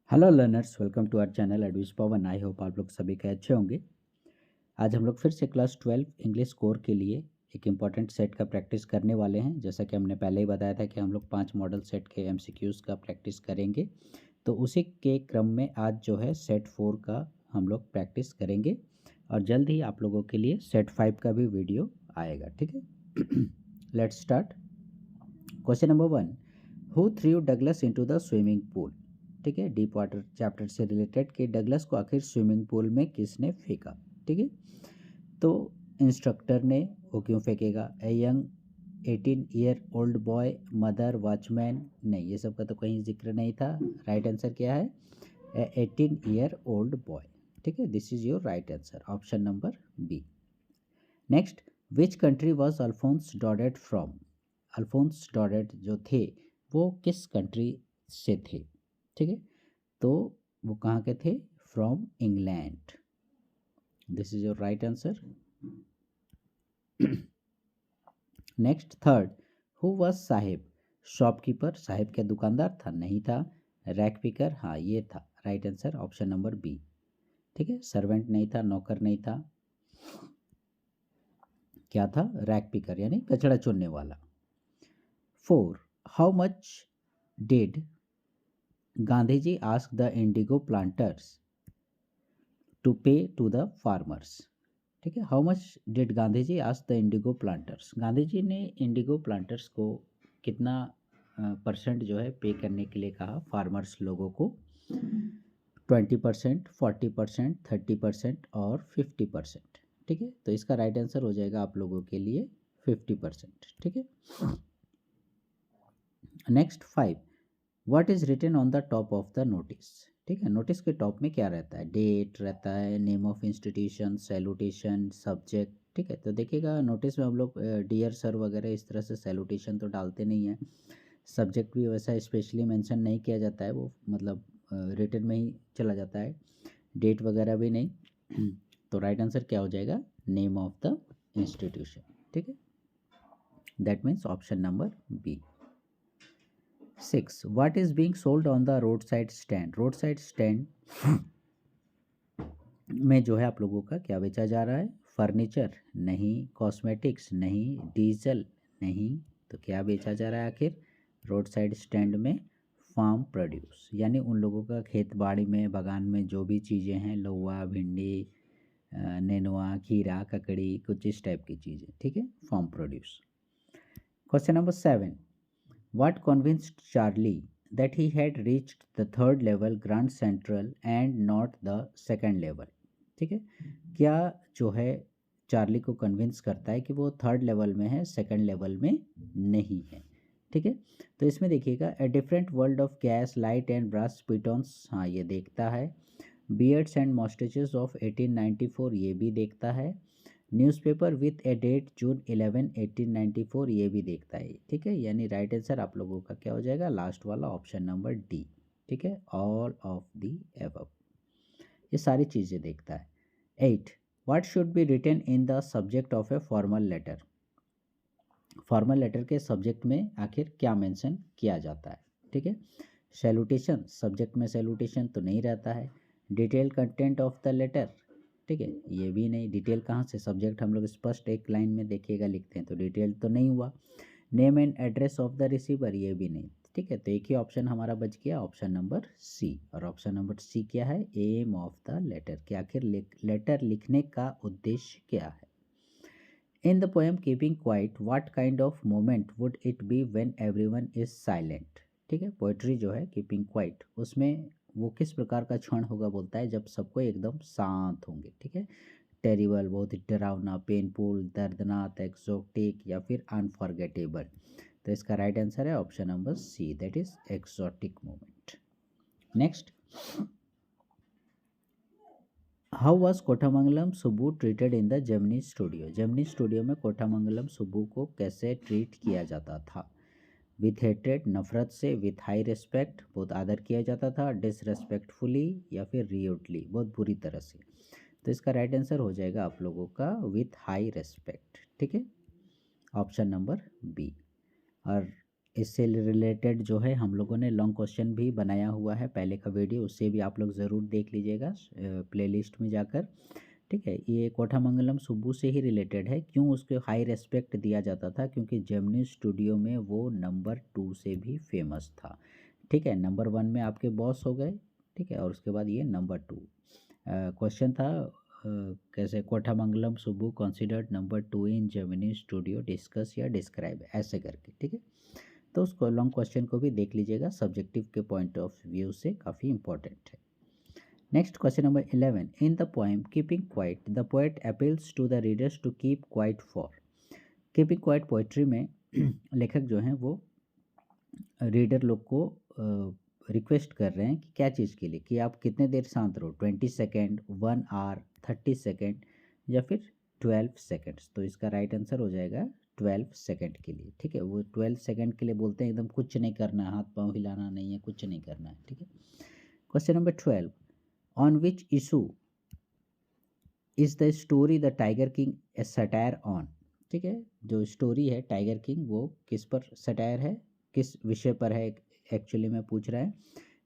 Hello learners, welcome to our channel Advice Pawan. I hope आप लोग सभी के अच्छे होंगे। आज हम लोग फिर से क्लास 12 इंग्लिश कोर के लिए एक इम्पॉर्टेंट सेट का प्रैक्टिस करने वाले हैं। जैसा कि हमने पहले ही बताया था कि हम लोग 5 मॉडल सेट के एमसीक्यूज़ का प्रैक्टिस करेंगे, तो उसी के क्रम में आज जो है सेट 4 का हम लोग प्रैक्टिस करेंगे और जल्द ही आप लोगों के लिए सेट 5 का भी वीडियो आएगा। ठीक है, let's start. Question number 1, who through Douglas into the swimming pool. ठीक है, डीप वाटर चैप्टर से रिलेटेड कि डगलस को आखिर स्विमिंग पूल में किसने फेंका। ठीक है, तो इंस्ट्रक्टर ने, वो क्यों फेंकेगा। A young 18 year old boy, mother, watchman, नहीं ये सब का तो कहीं जिक्र नहीं था। राइट आंसर क्या है, 18 ईयर ओल्ड बॉय। ठीक है, this is your right answer, option number B. Next, which country was Alphonse Daudet from. Alphonse Daudet जो थे वो किस कंट्री से थे। ठीक है, तो वो कहाँ के थे, from England. This is your right answer. Next, third, who was Sahib. Shopkeeper, Sahib क्या दुकानदार था, नहीं था। रैक पिकर, हाँ ये था। Right answer, option number B. ठीक है, सर्वेंट नहीं था, नौकर नहीं था, क्या था, रैक पिकर यानी कचड़ा चुनने वाला। 4, how much did Gandhiji ask the indigo planters to pay to the farmers. ठीक है, how much did Gandhiji ask the indigo planters. Gandhiji ने इंडिगो प्लांटर्स को कितना परसेंट जो है पे करने के लिए कहा फार्मर्स लोगों को। 20%, 40%, 30% और 50%। ठीक है, तो इसका राइट आंसर हो जाएगा आप लोगों के लिए 50%। ठीक है, next 5, what is written on the top of the notice. ठीक है, नोटिस के टॉप में क्या रहता है, डेट रहता है, name of institution, salutation, subject. ठीक है, तो देखिएगा नोटिस में हम लोग डियर सर वगैरह इस तरह से सैल्यूटेशन तो डालते नहीं हैं। सब्जेक्ट भी वैसा स्पेशली मेंशन नहीं किया जाता है, वो मतलब रिटन में ही चला जाता है। डेट वगैरह भी नहीं। तो राइट आंसर क्या हो जाएगा, नेम ऑफ द इंस्टीट्यूशन। ठीक है, that means option number B. 6, what is being sold on the roadside stand। Roadside stand में जो है आप लोगों का क्या बेचा जा रहा है, फर्नीचर नहीं, कॉस्मेटिक्स नहीं, डीजल नहीं, तो क्या बेचा जा रहा है आखिर रोड साइड स्टैंड में, फार्म प्रोड्यूस यानी उन लोगों का खेत बाड़ी में, बागान में जो भी चीज़ें हैं, लौवा, भिंडी, नेनुआ, खीरा, ककड़ी, कुछ इस टाइप की चीज़ें। ठीक है, farm produce. Question number 7, what convinced Charlie that he had reached the third level Grand Central and not the second level। ठीक है, क्या जो है चार्ली को कन्विंस करता है कि वो थर्ड लेवल में है, सेकंड लेवल में नहीं है। ठीक है, तो इसमें देखिएगा, a different world of gas, light and brass pitons, हाँ ये देखता है। बियर्ड्स एंड मॉस्टेचेस ऑफ 1894, ये भी देखता है। Newspaper with a date June 11 1894, ये भी देखता है। ठीक है, यानी राइट आंसर आप लोगों का क्या हो जाएगा, लास्ट वाला ऑप्शन नंबर डी। ठीक है, ऑल ऑफ दी एबव, ये सारी चीज़ें देखता है। 8, what should be written in the subject of a formal letter. Formal letter के सब्जेक्ट में आखिर क्या मेंशन किया जाता है। ठीक है, सैल्यूटेशन, सब्जेक्ट में सैल्यूटेशन तो नहीं रहता है। Detail content of the letter, ठीक है, ये भी नहीं। डिटेल कहाँ से, सब्जेक्ट हम लोग स्पष्ट एक लाइन में देखिएगा लिखते हैं, तो डिटेल तो नहीं हुआ। Name and address of the receiver, ये भी नहीं। ठीक है, तो एक ही ऑप्शन हमारा बच गया, ऑप्शन नंबर सी। और ऑप्शन नंबर सी क्या है, एम ऑफ द लेटर, कि आखिर लेटर लिखने का उद्देश्य क्या है। इन the poem keeping quite, what kind of moment would it be when everyone is silent. ठीक है, पोएट्री जो है कीपिंग क्वाइट, उसमें वो किस प्रकार का क्षण होगा, बोलता है जब सबको एकदम शांत होंगे। ठीक है, टेरिबल, बहुत ही डरावना, पेनफुल, दर्दनाक, एक्सोटिक या फिर अनफॉरगेटेबल। तो इसका राइट आंसर है option number C, that is exotic moment. Next, how was Kothamangalam Subbu treated in the Gemini studio. Gemini studio में कोठामंगलम सुब्बू को कैसे ट्रीट किया जाता था। विथ हेट्रेड, नफरत से, विथ हाई रिस्पेक्ट, बहुत आदर किया जाता था, डिसरेस्पेक्टफुली या फिर रियूडली, बहुत बुरी तरह से। तो इसका राइट आंसर हो जाएगा आप लोगों का विथ हाई रिस्पेक्ट। ठीक है, ऑप्शन नंबर बी। और इससे रिलेटेड जो है हम लोगों ने लॉन्ग क्वेश्चन भी बनाया हुआ है पहले का वीडियो, उससे भी आप लोग ज़रूर देख लीजिएगा प्लेलिस्ट में जाकर। ठीक है, ये कोठामंगलम सुब्बू से ही रिलेटेड है। क्यों उसको हाई रेस्पेक्ट दिया जाता था? क्योंकि जेमिनी स्टूडियो में वो नंबर 2 से भी फेमस था। ठीक है, नंबर 1 में आपके बॉस हो गए। ठीक है, और उसके बाद ये नंबर 2। क्वेश्चन था कैसे, कोठामंगलम सुब्बू कंसिडर्ड नंबर 2 इन जेमिनी स्टूडियो, डिस्कस या डिस्क्राइब, ऐसे करके। ठीक है, तो उस लॉन्ग क्वेश्चन को भी देख लीजिएगा, सब्जेक्टिव के पॉइंट ऑफ व्यू से काफ़ी इंपॉर्टेंट है। Next question number 11, in the poem keeping quiet the poet appeals to the readers to keep quiet for. Keeping quiet poetry में लेखक जो हैं वो रीडर लोग को रिक्वेस्ट कर रहे हैं कि क्या चीज़ के लिए, कि आप कितने देर शांत रहो, 20 सेकेंड, 1 आवर, 30 सेकेंड या फिर 12 सेकेंड्स। तो इसका राइट आंसर हो जाएगा 12 सेकेंड के लिए। ठीक है, वो 12 सेकेंड के लिए बोलते हैं, एकदम कुछ नहीं करना है, हाथ पाँव हिलाना नहीं है, कुछ नहीं करना है। ठीक है, question number 12, on which issue is the story the tiger king A satire on. ठीक है, जो स्टोरी है टाइगर किंग वो किस पर सटायर है, किस विषय पर है एक्चुअली में पूछ रहा है?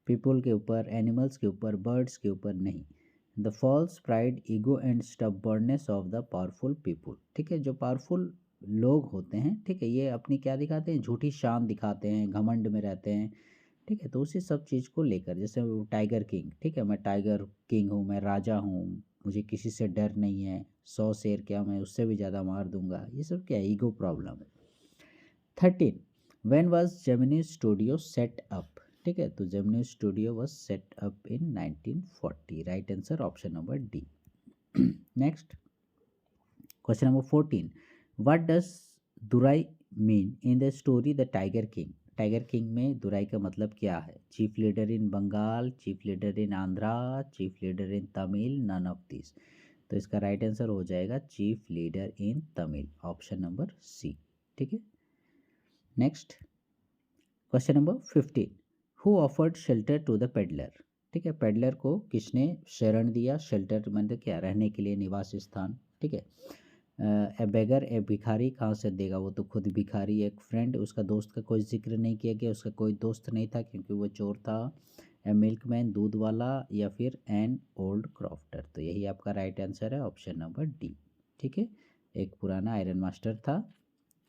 पीपल के ऊपर, एनिमल्स के ऊपर, बर्ड्स के ऊपर नहीं। The false pride, ego and stubbornness of the powerful people. ठीक है, जो पावरफुल लोग होते हैं, ठीक है, ये अपनी क्या दिखाते हैं? झूठी शान दिखाते हैं, घमंड में रहते हैं। ठीक है, तो उसी सब चीज़ को लेकर, जैसे वो टाइगर किंग, ठीक है, मैं टाइगर किंग हूँ, मैं राजा हूँ, मुझे किसी से डर नहीं है, 100 शेर क्या मैं उससे भी ज़्यादा मार दूंगा, ये सब क्या ईगो प्रॉब्लम है। 13, when was Gemini studio set up. ठीक है, तो Gemini studio was set up in 1940। Right answer option number D. Next question number 14, what does Durai mean in the story the tiger king. Tiger king में दुराई का मतलब क्या है? Chief leader in Bengal, chief leader in Andhra, chief leader in Tamil, none of this. तो इसका right answer हो जाएगा chief leader in Tamil, option number C. ठीक है, next question number 15, who offered shelter to the peddler. ठीक है, पेडलर को किसने शरण दिया? शेल्टर मतलब क्या? रहने के लिए निवास स्थान। ठीक है, ए बेगर, ए भिखारी, कहाँ से देगा, वो तो खुद भिखारी। एक फ्रेंड, उसका दोस्त का कोई जिक्र नहीं किया गया, उसका कोई दोस्त नहीं था क्योंकि वो चोर था। ए मिल्कमैन, दूध वाला, या फिर एन ओल्ड क्रॉफ्टर। तो यही आपका राइट आंसर है, ऑप्शन नंबर डी। ठीक है, एक पुराना आयरन मास्टर था,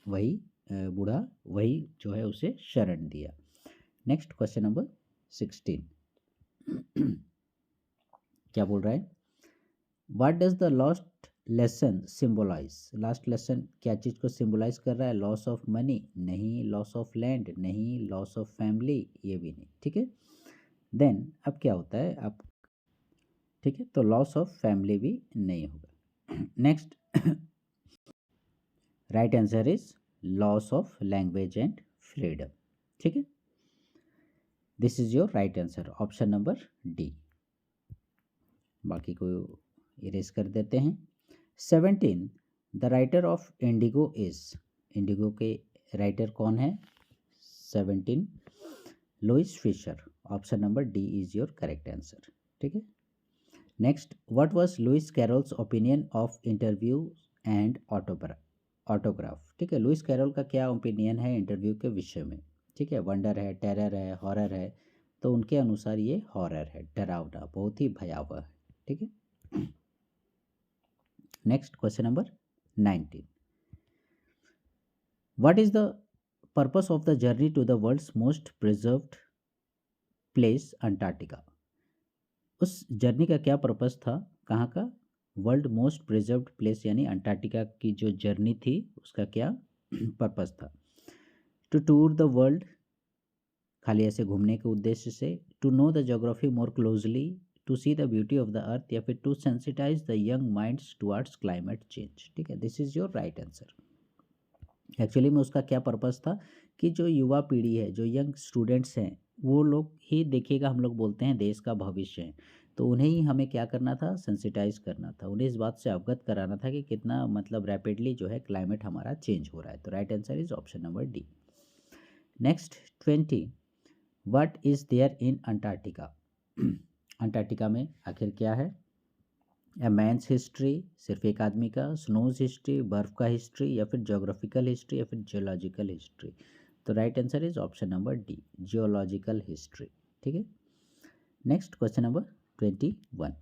वही बूढ़ा, वही जो है उसे शरण दिया। नेक्स्ट क्वेश्चन नंबर 16, क्या बोल रहा है? What does the last lesson symbolize. Last lesson क्या चीज़ को सिंबलाइज कर रहा है? लॉस ऑफ मनी नहीं, लॉस ऑफ लैंड नहीं, लॉस ऑफ फैमिली ये भी नहीं। ठीक है, देन अब क्या होता है आप, ठीक है, तो लॉस ऑफ फैमिली भी नहीं होगा। Next right answer is loss of language and freedom. ठीक है, this is your right answer, option number D. बाकी को इरेज कर देते हैं। 17, the writer of Indigo is. Indigo के राइटर कौन है? 17, Louis Fischer, option number D is your correct answer. ठीक है, next, what was Lewis Carroll's opinion of interview and autograph. ठीक है, लुइस कैरोल का क्या ओपिनियन है इंटरव्यू के विषय में? ठीक है, वंडर है, टेरर है, हॉरर है। तो उनके अनुसार ये हॉरर है, डरावना, बहुत ही भयावह है। ठीक है, next question number 19, what is the purpose of the journey to the world's most preserved place Antarctica. उस जर्नी का क्या पर्पस था? कहाँ का? वर्ल्ड मोस्ट प्रिजर्व्ड प्लेस यानी अंटार्कटिका की जो जर्नी थी उसका क्या पर्पस था? टू टूर द वर्ल्ड, खाली ऐसे घूमने के उद्देश्य से, to know the geography more closely, to see the beauty of the earth, या फिर to sensitize the young minds towards climate change. ठीक है, this is your right answer. Actually में उसका क्या पर्पस था कि जो युवा पीढ़ी है, जो यंग स्टूडेंट्स हैं, वो लोग ही देखिएगा, हम लोग बोलते हैं देश का भविष्य है, तो उन्हें ही हमें क्या करना था? सेंसिटाइज करना था, उन्हें इस बात से अवगत कराना था कि कितना मतलब रैपिडली जो है क्लाइमेट हमारा चेंज हो रहा है। तो right answer is option number D. Next 20, what is there in Antarctica. Antarctica में आखिर क्या है? ए मैंस हिस्ट्री, सिर्फ एक आदमी का, स्नोज हिस्ट्री, बर्फ़ का हिस्ट्री, या फिर जोग्राफिकल हिस्ट्री, या फिर जियोलॉजिकल हिस्ट्री। तो right answer is option number D, geological history. ठीक है, next question number 21,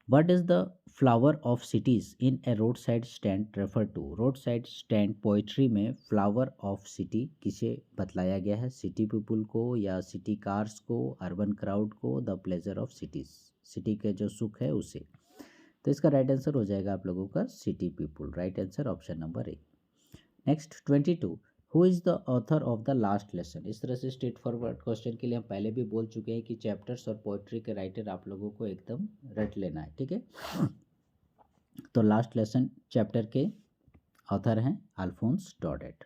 What does the flower of cities in a roadside stand refer to? Road stand poetry में flower of city किसे बतलाया गया है? City people को, या city cars को, अर्बन क्राउड को, the pleasure of cities, city के जो सुख है उसे। तो इसका राइट आंसर हो जाएगा आप लोगों का city people, right answer option number A. Next 22, who is the author of the last lesson? इस तरह से स्ट्रेट फॉरवर्ड क्वेश्चन के लिए हम पहले भी बोल चुके हैं कि चैप्टर्स और पोइट्री के राइटर आप लोगों को एकदम रट लेना है। ठीक है, तो लास्ट लेसन चैप्टर के ऑथर हैं Alphonse Daudet,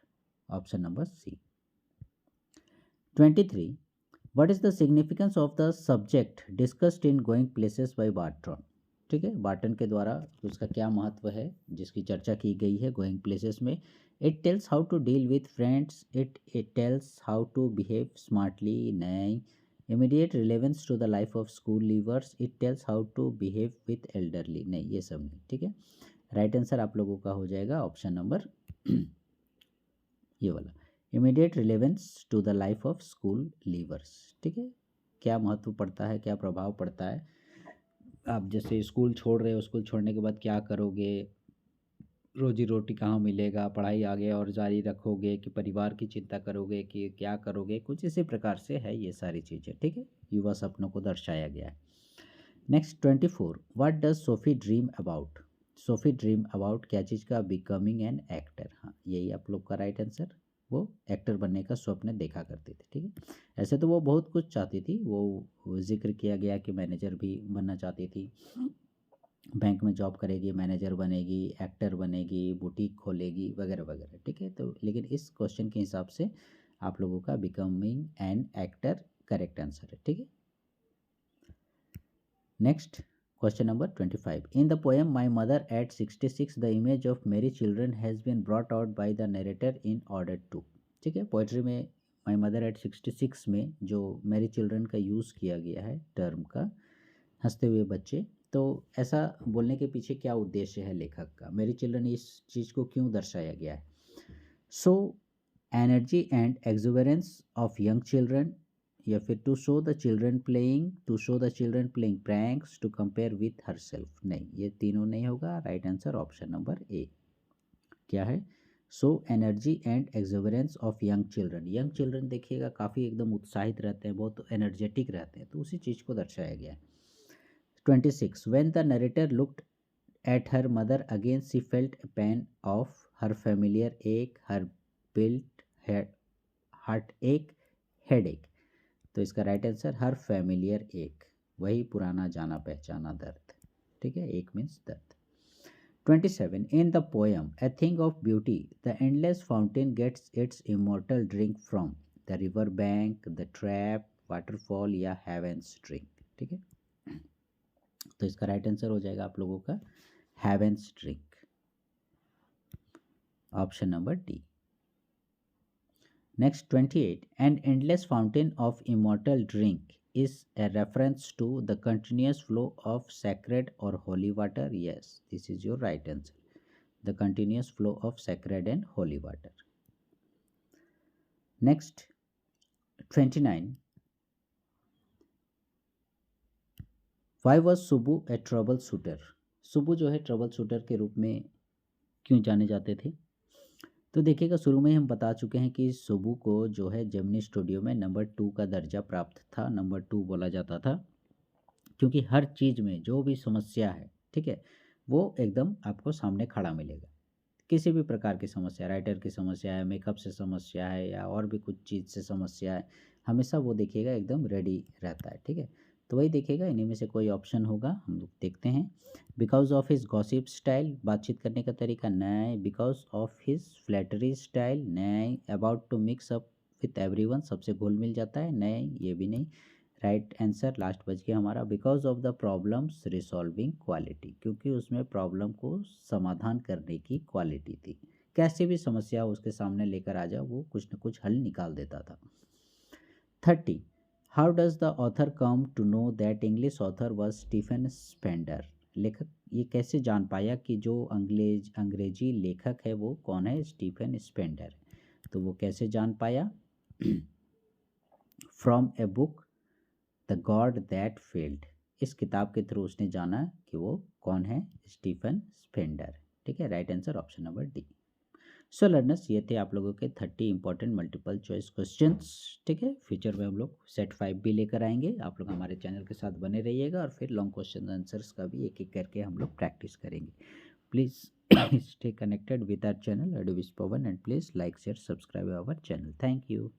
option number C. 23, what is the significance of the subject discussed in going places by Barton? ठीक है, बार्टन के द्वारा उसका क्या महत्व है जिसकी चर्चा की गई है गोइंग प्लेसेस में? It tells how to deal with friends, it tells how to behave smartly, नहीं। Immediate relevance to the life of school leavers, it tells how to behave with elderly, नहीं, ये सब नहीं। ठीक है, राइट आंसर आप लोगों का हो जाएगा ऑप्शन नंबर ये वाला, immediate relevance to the life of school leavers. ठीक है, क्या महत्व पड़ता है, क्या प्रभाव पड़ता है? आप जैसे स्कूल छोड़ रहे हो, स्कूल छोड़ने के बाद क्या करोगे, रोजी रोटी कहाँ मिलेगा, पढ़ाई आगे और जारी रखोगे कि परिवार की चिंता करोगे कि क्या करोगे, कुछ इसी प्रकार से है ये सारी चीज़ें। ठीक है, युवा सपनों को दर्शाया गया है। Next 24, what does Sophie dream about? Sophie dream about क्या चीज़ का? Becoming an actor. हाँ, यही आप लोग का राइट आंसर, वो एक्टर बनने का स्वप्न देखा करती थी। ठीक है, ऐसे तो वो बहुत कुछ चाहती थी, वो जिक्र किया गया कि मैनेजर भी बनना चाहती थी, बैंक में जॉब करेगी, मैनेजर बनेगी, एक्टर बनेगी, बुटीक खोलेगी, वगैरह वगैरह। ठीक है, तो लेकिन इस क्वेश्चन के हिसाब से आप लोगों का becoming an actor correct answer है। ठीक है, next question number 25, in the poem my mother at 66 the image of merry children has been brought out by the narrator in order to. ठीक है, पोइट्री में माई मदर एट 66 में जो मेरी children का यूज़ किया गया है टर्म का, हंसते हुए बच्चे, तो ऐसा बोलने के पीछे क्या उद्देश्य है लेखक का? मेरी चिल्ड्रन इस चीज़ को क्यों दर्शाया गया है? So energy and exuberance of young children, या फिर to show the children playing pranks to compare with her self, नहीं, ये तीनों नहीं होगा। Right answer option number A क्या है? So energy and exuberance of young children. Young children देखिएगा काफ़ी एकदम उत्साहित रहते हैं, बहुत एनर्जेटिक रहते हैं, तो उसी चीज़ को दर्शाया गया है। 26, when the narrator looked at her mother again, she felt a pain of her familiar ache, her built heartache, headache। तो इसका राइट आंसर हर फैमिलियर एक, वही पुराना जाना पहचाना दर्द। ठीक है, एक मीन्स दर्द। 27, in the poem A Thing of Beauty, the endless fountain gets its immortal drink from the river bank, the trap, waterfall या heaven's drink। ठीक है, तो इसका राइट आंसर हो जाएगा आप लोगों का heaven's drink, option number D. Next 28, an endless fountain of immortal drink is a reference to the continuous flow of sacred और holy water, yes, this is your right answer, the continuous flow of sacred and holy water. Next 29, why was Subbu a troubleshooter? Subbu जो है trouble shooter के रूप में क्यों जाने जाते थे? तो देखिएगा, शुरू में ही हम बता चुके हैं कि सुबू को जो है जेमिनी स्टूडियो में नंबर 2 का दर्जा प्राप्त था, नंबर 2 बोला जाता था, क्योंकि हर चीज़ में जो भी समस्या है, ठीक है, वो एकदम आपको सामने खड़ा मिलेगा। किसी भी प्रकार की समस्या, राइटर की समस्या है, मेकअप से समस्या है, या और भी कुछ चीज़ से समस्या है, हमेशा वो देखिएगा एकदम रेडी रहता है। ठीक है, तो वही देखिएगा, इन्हीं में से कोई ऑप्शन होगा, हम लोग देखते हैं। Because of his gossip style, बातचीत करने का तरीका, नहीं। Because of his flattery style, नहीं। About to mix up with everyone, सबसे घुल मिल जाता है, नहीं, ये भी नहीं। राइट आंसर लास्ट बच गया हमारा, because of the problems resolving quality, क्योंकि उसमें प्रॉब्लम को समाधान करने की क्वालिटी थी। कैसी भी समस्या उसके सामने लेकर आ जाओ, वो कुछ न कुछ हल निकाल देता था। 30, how does the author come to know that English author was Stephen Spender? लेखक ये कैसे जान पाया कि जो अंग्रेजी लेखक है वो कौन है? Stephen Spender. तो वो कैसे जान पाया? From a book the God that failed, इस किताब के थ्रू उसने जाना कि वो कौन है, स्टीफन स्पेंडर। ठीक है, right answer option number D. So learners, ये थे आप लोगों के 30 इंपॉर्टेंट मल्टीपल चॉइस क्वेश्चंस। ठीक है, फ्यूचर में हम लोग सेट 5 भी लेकर आएंगे। आप लोग हमारे चैनल के साथ बने रहिएगा और फिर लॉन्ग क्वेश्चन आंसर्स का भी एक एक करके हम लोग प्रैक्टिस करेंगे। Please stay connected with our channel Eduvis Pawan, and please like, share, subscribe our channel. Thank you.